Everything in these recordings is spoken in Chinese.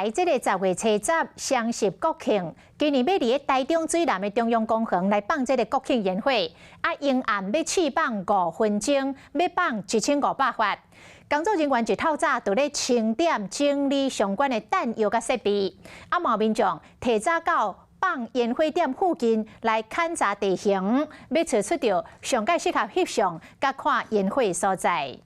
来这个10月初10双十国庆，今年要伫台中水南的中央公园来放这个国庆烟火，沿岸要试放5分钟，要放1500发。工作人员一透早就咧清点整理相关的弹药甲设备，有民众提早到放烟火点附近来勘察地形，要找出到上界适合翕相甲看烟火的所在。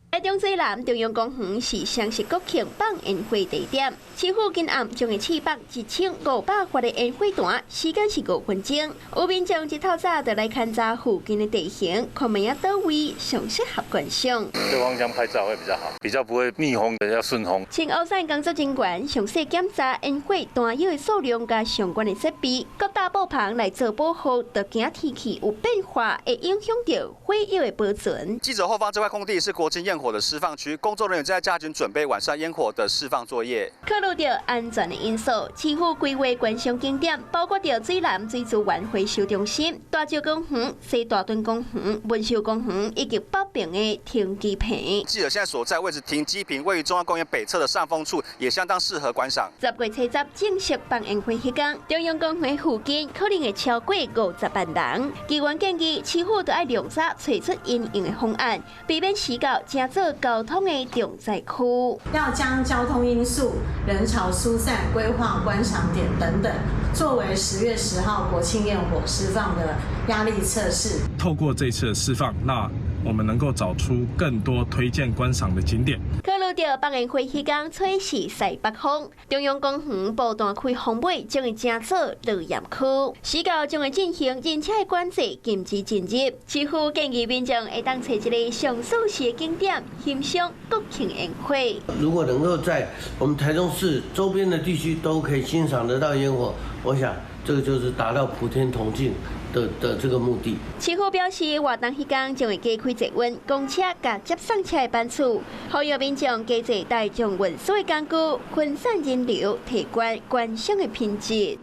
台中水南中央公园是双十国庆放烟火地点，市府今暗将会试放1500发的烟火弹，时间是5分钟。有民众一透早就来勘察附近的地形，看明仔倒位上适合观赏。这方向拍照会比较好，比较不会逆风的，要顺风。青澳山工作人员详细检查烟火弹药的数量甲相关的设备，各大布棚来做保护，就惊天气有变化，会影响到火药的保存。记者后方这块空地是国庆焰火的释放区，工作人员正在加紧准备晚上烟火的释放作业。考虑到安全的因素，市府规划观赏景点，包括到水南水资源回收中心、大石公园、西大墩公园、文秀公园以及北平的停机坪。记者现在所在位置停机坪位于中央公园北侧的上风处，也相当适合观赏。10月初10正式放烟火迄天，中央公园附近可能会超过50万人。机关建议市府都要量早找出因应的方案，避免时到正做交通的重灾区。要将交通因素、人潮疏散、规划观赏点等等，作为10月10号国庆焰火释放的压力测试。透过这次的释放，那我们能够找出更多推荐观赏的景点。考虑到放烟火迄天吹是西北风，中央公园步段开风尾将会正做落叶区，时到将会进行人车的管制，禁止进入。市府建议民众会当找一个上舒适的景点欣赏国庆烟火。如果能够在我们台中市周边的地区都可以欣赏得到烟火，我想这个就是达到普天同庆的这个目的。市府表示，活动迄天将会加开捷运、公车甲接送车的班次，呼吁民众加坐大众运输的工具，分散人流，提高观赏的品质。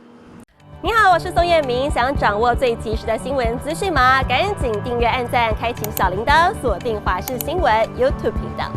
你好，我是宋彦明。想掌握最及时的新闻资讯吗？赶紧订阅、按赞、开启小铃铛，锁定华视新闻 YouTube 频道。